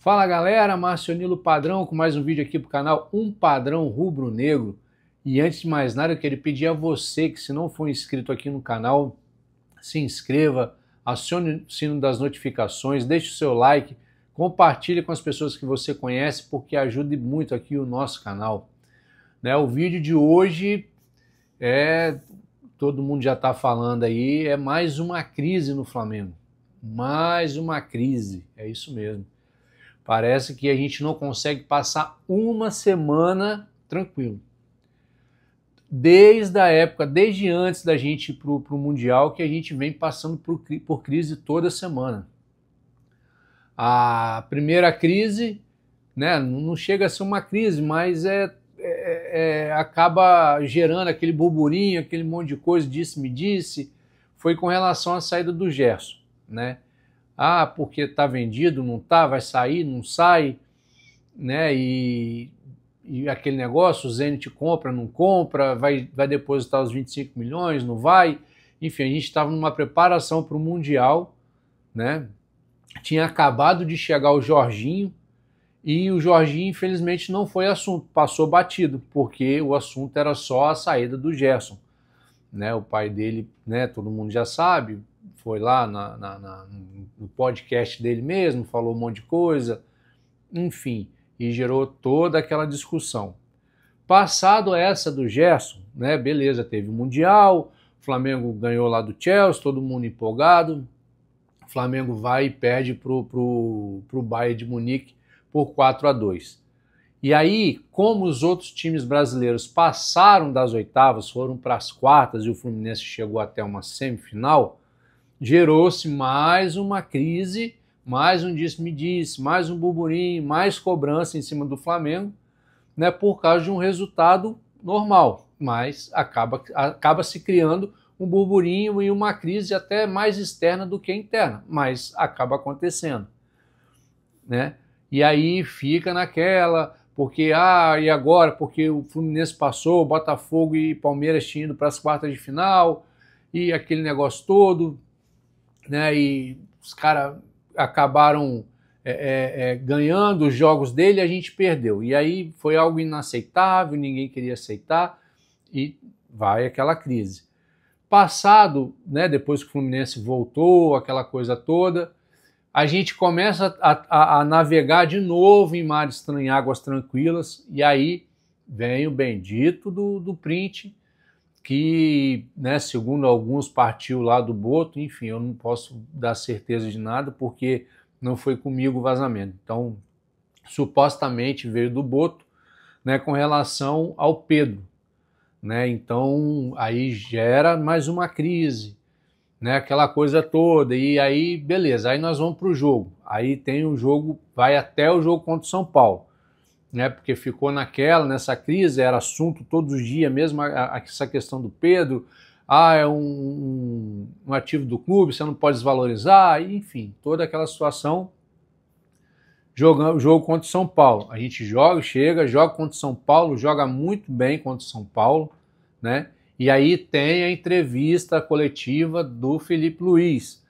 Fala galera, Marcionilo Padrão com mais um vídeo aqui pro canal Um Padrão Rubro-Negro. E antes de mais nada eu queria pedir a você que se não for inscrito aqui no canal, se inscreva, acione o sino das notificações, deixe o seu like, compartilhe com as pessoas que você conhece porque ajude muito aqui o nosso canal. O vídeo de hoje todo mundo já está falando aí, é mais uma crise no Flamengo. Mais uma crise, é isso mesmo. Parece que a gente não consegue passar uma semana tranquilo. Desde antes da gente ir para o Mundial, que a gente vem passando por crise toda semana. A primeira crise, não chega a ser uma crise, mas acaba gerando aquele burburinho, aquele monte de coisa, disse-me-disse, foi com relação à saída do Gerson, Ah, porque está vendido, não está, vai sair, não sai, e aquele negócio, o Zenit compra, não compra, vai depositar os 25 milhões, não vai. Enfim, a gente estava numa preparação para o Mundial, Tinha acabado de chegar o Jorginho, e o Jorginho, infelizmente, não foi assunto, passou batido, porque o assunto era só a saída do Gerson. O pai dele, todo mundo já sabe, foi lá no podcast dele mesmo, falou um monte de coisa, enfim, e gerou toda aquela discussão. Passado essa do Gerson, beleza, teve o Mundial, o Flamengo ganhou lá do Chelsea, todo mundo empolgado, o Flamengo vai e perde pro Bayern de Munique por 4-2. E aí, como os outros times brasileiros passaram das oitavas, foram para as quartas e o Fluminense chegou até uma semifinal, gerou-se mais uma crise, mais um disse-me-disse, mais um burburinho, mais cobrança em cima do Flamengo, por causa de um resultado normal, mas acaba se criando um burburinho e uma crise até mais externa do que interna, mas acaba acontecendo, E aí fica naquela, porque, e agora? Porque o Fluminense passou, o Botafogo e Palmeiras tinham ido para as quartas de final, e aquele negócio todo, e os caras acabaram ganhando os jogos dele e a gente perdeu. E aí foi algo inaceitável, ninguém queria aceitar, e vai aquela crise. Passado, depois que o Fluminense voltou, aquela coisa toda, a gente começa a navegar de novo em águas tranquilas, e aí vem o bendito do print, que, segundo alguns, partiu lá do Boto, enfim, eu não posso dar certeza de nada, porque não foi comigo o vazamento. Então, supostamente veio do Boto, com relação ao Pedro, Então, aí gera mais uma crise, aquela coisa toda, e aí, beleza, aí nós vamos para o jogo. Aí tem o jogo, vai até o jogo contra o São Paulo, porque ficou nessa crise, era assunto todos os dias, mesmo essa questão do Pedro, é um ativo do clube, você não pode desvalorizar, enfim, toda aquela situação. Jogo contra o São Paulo, a gente joga contra o São Paulo, joga muito bem contra o São Paulo, E aí tem a entrevista coletiva do Felipe Luiz,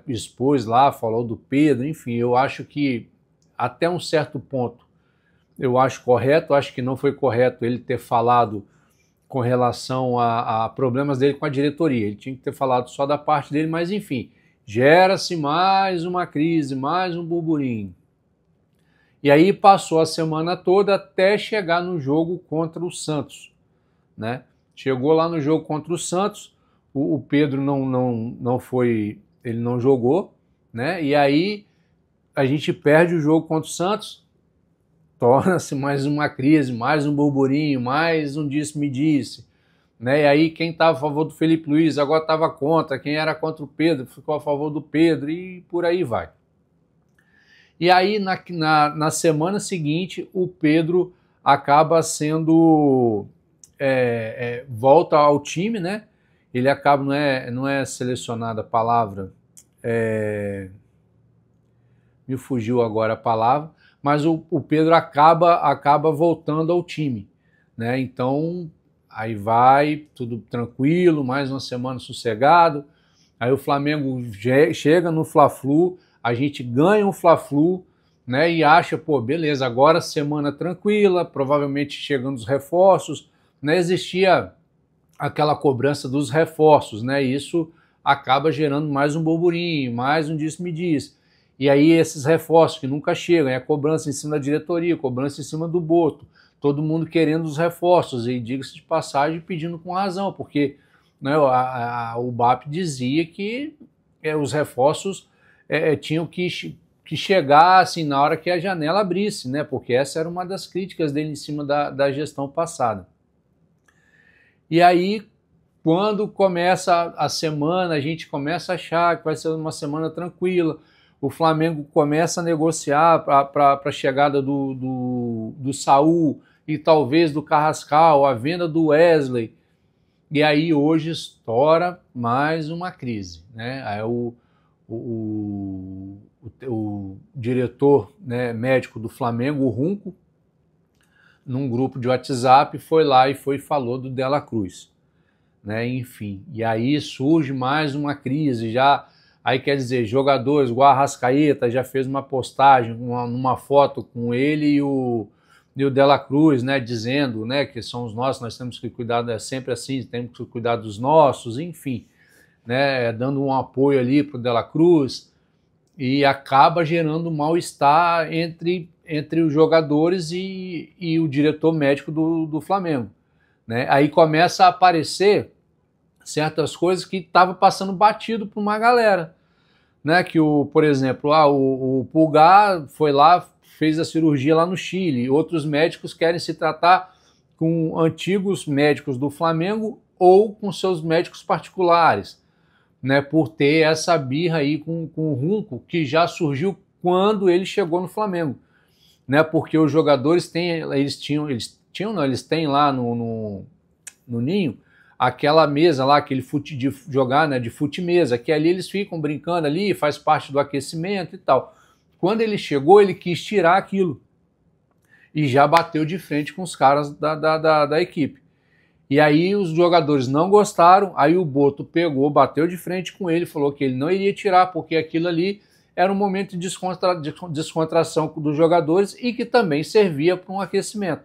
expôs lá, falou do Pedro, enfim, eu acho que até um certo ponto eu acho correto, acho que não foi correto ele ter falado com relação a problemas dele com a diretoria, ele tinha que ter falado só da parte dele, mas enfim, gera-se mais uma crise, mais um burburinho. E aí passou a semana toda até chegar no jogo contra o Santos, Chegou lá no jogo contra o Santos, o Pedro não foi, ele não jogou, E aí a gente perde o jogo contra o Santos, torna-se mais uma crise, mais um burburinho, mais um disse-me-disse, E aí quem estava a favor do Felipe Luiz agora estava contra, quem era contra o Pedro ficou a favor do Pedro e por aí vai. E aí na semana seguinte o Pedro acaba sendo... volta ao time, Ele acaba, não é selecionada a palavra, me fugiu agora a palavra, mas o Pedro acaba voltando ao time, Então, aí vai, tudo tranquilo, mais uma semana sossegado, aí o Flamengo chega no Fla-Flu, a gente ganha o Fla-Flu, né? E acha, pô, beleza, agora semana tranquila, provavelmente chegando os reforços, né? Existia aquela cobrança dos reforços, né? E isso acaba gerando mais um burburinho, mais um disse-me-diz. E aí esses reforços que nunca chegam, é a cobrança em cima da diretoria, cobrança em cima do Boto, todo mundo querendo os reforços, e diga-se de passagem, pedindo com razão, porque, né, o BAP dizia que os reforços tinham que chegar assim, na hora que a janela abrisse, né, porque essa era uma das críticas dele em cima da gestão passada. E aí, quando começa a semana, a gente começa a achar que vai ser uma semana tranquila, o Flamengo começa a negociar para a chegada do Saul e talvez do Carrascal, a venda do Wesley. E aí hoje estoura mais uma crise, né? Aí o diretor, né, médico do Flamengo, o Runco, num grupo de WhatsApp, foi lá e falou do Dela Cruz, né? Enfim, e aí surge mais uma crise, aí quer dizer, jogadores, o Arrascaeta já fez uma postagem, uma foto com ele e o Dela Cruz, né, dizendo, né, que são os nossos, nós temos que cuidar, é sempre assim, temos que cuidar dos nossos, enfim, né, dando um apoio ali para o Dela Cruz, e acaba gerando mal-estar entre os jogadores e o diretor médico do Flamengo, né? Aí começa a aparecer certas coisas que estavam passando batido por uma galera, né? Que por exemplo, o Pulgar foi lá, fez a cirurgia lá no Chile, outros médicos querem se tratar com antigos médicos do Flamengo ou com seus médicos particulares, né, por ter essa birra aí com o Runco, que já surgiu quando ele chegou no Flamengo, né, porque os jogadores eles têm lá no Ninho aquela mesa lá, aquele de jogar, né, de fute-mesa, que ali eles ficam brincando ali, faz parte do aquecimento e tal. Quando ele chegou, ele quis tirar aquilo e já bateu de frente com os caras da equipe. E aí os jogadores não gostaram, aí o Boto pegou, bateu de frente com ele, falou que ele não iria tirar, porque aquilo ali era um momento de descontração dos jogadores e que também servia para um aquecimento.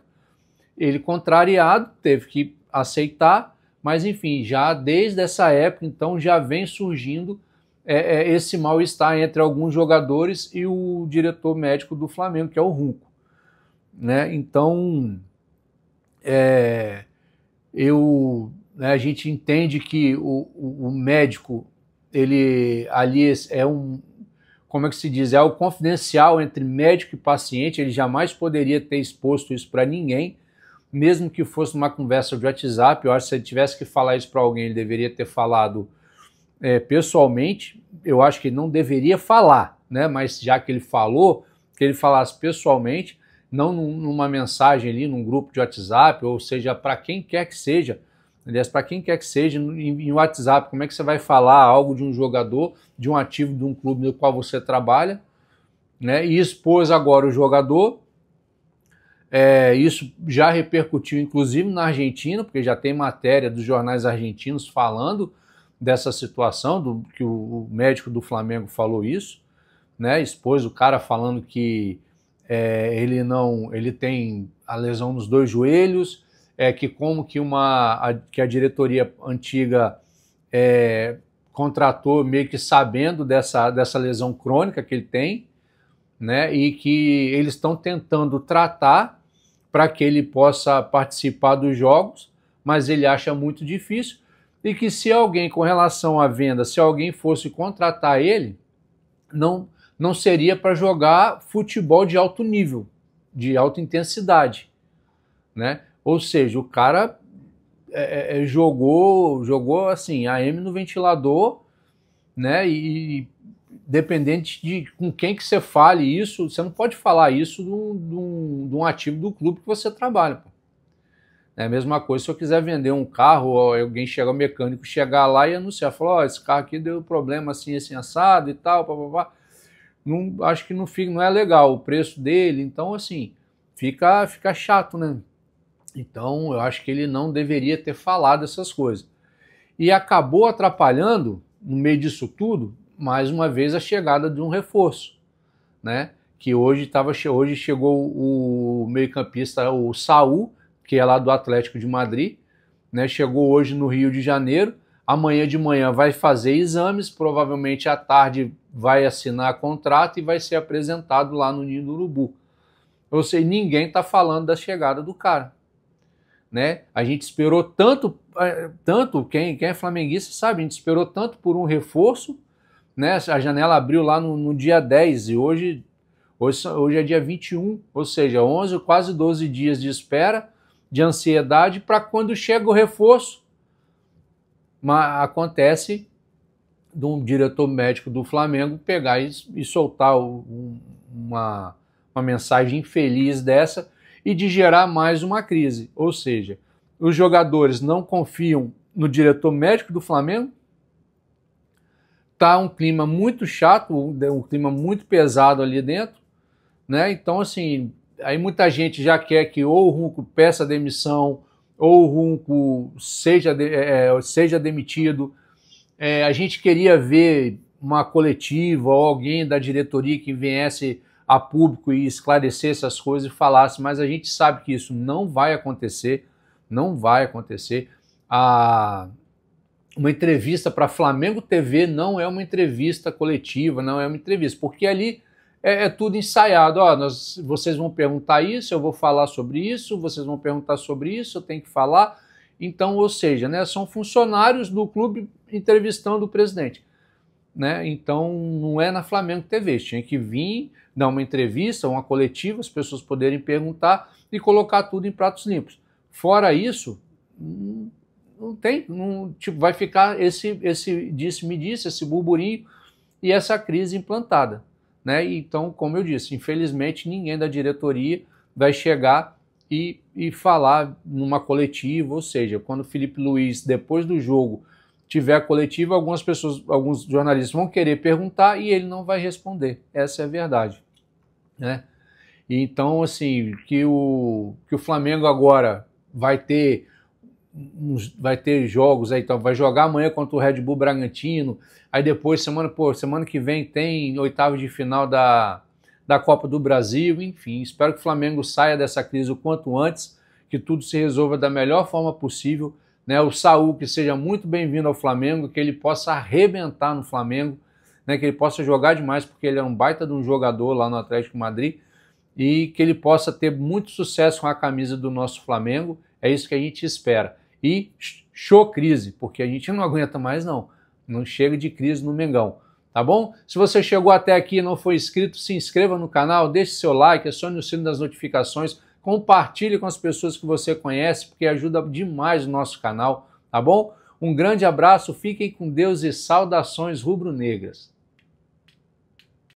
Ele, contrariado, teve que aceitar, mas enfim, já desde essa época, então, já vem surgindo esse mal-estar entre alguns jogadores e o diretor médico do Flamengo, que é o Runco, né? Então, a gente entende que o médico, ele ali como é que se diz, é o confidencial entre médico e paciente, ele jamais poderia ter exposto isso para ninguém, mesmo que fosse uma conversa de WhatsApp. Eu acho que se ele tivesse que falar isso para alguém, ele deveria ter falado pessoalmente. Eu acho que ele não deveria falar, né? Mas já que ele falou, que ele falasse pessoalmente, não numa mensagem ali, num grupo de WhatsApp, ou seja, para quem quer que seja, aliás, para quem quer que seja, em WhatsApp, como é que você vai falar algo de um jogador, de um ativo de um clube no qual você trabalha, né? E expôs agora o jogador, isso já repercutiu inclusive na Argentina, porque já tem matéria dos jornais argentinos falando dessa situação, que o médico do Flamengo falou isso, né? Expôs o cara falando que ele tem a lesão nos 2 joelhos, que como que a diretoria antiga contratou meio que sabendo dessa lesão crônica que ele tem, né? E que eles estão tentando tratar para que ele possa participar dos jogos, mas ele acha muito difícil, e que se alguém, com relação à venda, se alguém fosse contratar ele, não seria para jogar futebol de alto nível, de alta intensidade, né? Ou seja, o cara jogou assim, AM no ventilador, né? E dependente de com quem que você fale isso, você não pode falar isso de um ativo do clube que você trabalha. Pô. É a mesma coisa se eu quiser vender um carro, ou alguém chega, o mecânico chegar lá e anunciar, falar, esse carro aqui deu problema assim, assim, assado e tal, papapá. Não, acho que não é legal o preço dele, então assim, fica chato, né? Então eu acho que ele não deveria ter falado essas coisas. E acabou atrapalhando, no meio disso tudo, mais uma vez a chegada de um reforço, né? que hoje chegou o meio-campista, o Saul, que é lá do Atlético de Madrid, né? Chegou hoje no Rio de Janeiro. Amanhã de manhã vai fazer exames, provavelmente à tarde vai assinar contrato e vai ser apresentado lá no Ninho do Urubu. Ou seja, ninguém está falando da chegada do cara, né? A gente esperou tanto, quem é flamenguista sabe, a gente esperou tanto por um reforço, né? A janela abriu lá no dia 10 e hoje é dia 21, ou seja, 11, quase 12 dias de espera, de ansiedade para quando chega o reforço. Mas acontece de um diretor médico do Flamengo pegar e soltar uma mensagem infeliz dessa e de gerar mais uma crise. Ou seja, os jogadores não confiam no diretor médico do Flamengo, tá um clima muito chato, um clima muito pesado ali dentro, né? Então, assim, aí muita gente já quer que ou o Runco peça demissão, ou o Runco seja demitido. A gente queria ver uma coletiva ou alguém da diretoria que viesse a público e esclarecesse as coisas e falasse, mas a gente sabe que isso não vai acontecer, não vai acontecer. Uma entrevista para Flamengo TV não é uma entrevista coletiva, não é uma entrevista, porque ali é tudo ensaiado. Vocês vão perguntar isso, eu vou falar sobre isso, vocês vão perguntar sobre isso, eu tenho que falar. Então, ou seja, né, são funcionários do clube entrevistando o presidente, né? Então, não é na Flamengo TV, tinha que vir dar uma entrevista, uma coletiva, as pessoas poderem perguntar e colocar tudo em pratos limpos. Fora isso, não tem, tipo, vai ficar esse disse-me-disse, esse burburinho e essa crise implantada, né? Então, como eu disse, infelizmente ninguém da diretoria vai chegar e falar numa coletiva, ou seja, quando o Felipe Luiz, depois do jogo, tiver a coletiva, alguns jornalistas vão querer perguntar e ele não vai responder. Essa é a verdade, né? Então, assim, que o Flamengo agora vai ter jogos aí, então vai jogar amanhã contra o Red Bull Bragantino, aí depois, semana que vem tem oitavo de final da Copa do Brasil, enfim, espero que o Flamengo saia dessa crise o quanto antes, que tudo se resolva da melhor forma possível, né? O Saul, que seja muito bem-vindo ao Flamengo, que ele possa arrebentar no Flamengo, né? Que ele possa jogar demais, porque ele é um baita de um jogador lá no Atlético de Madrid, e que ele possa ter muito sucesso com a camisa do nosso Flamengo, é isso que a gente espera. E show crise, porque a gente não aguenta mais não chega de crise no Mengão, tá bom? Se você chegou até aqui e não foi inscrito, se inscreva no canal, deixe seu like, acione o sino das notificações, compartilhe com as pessoas que você conhece, porque ajuda demais o nosso canal, tá bom? Um grande abraço, fiquem com Deus e saudações rubro-negras.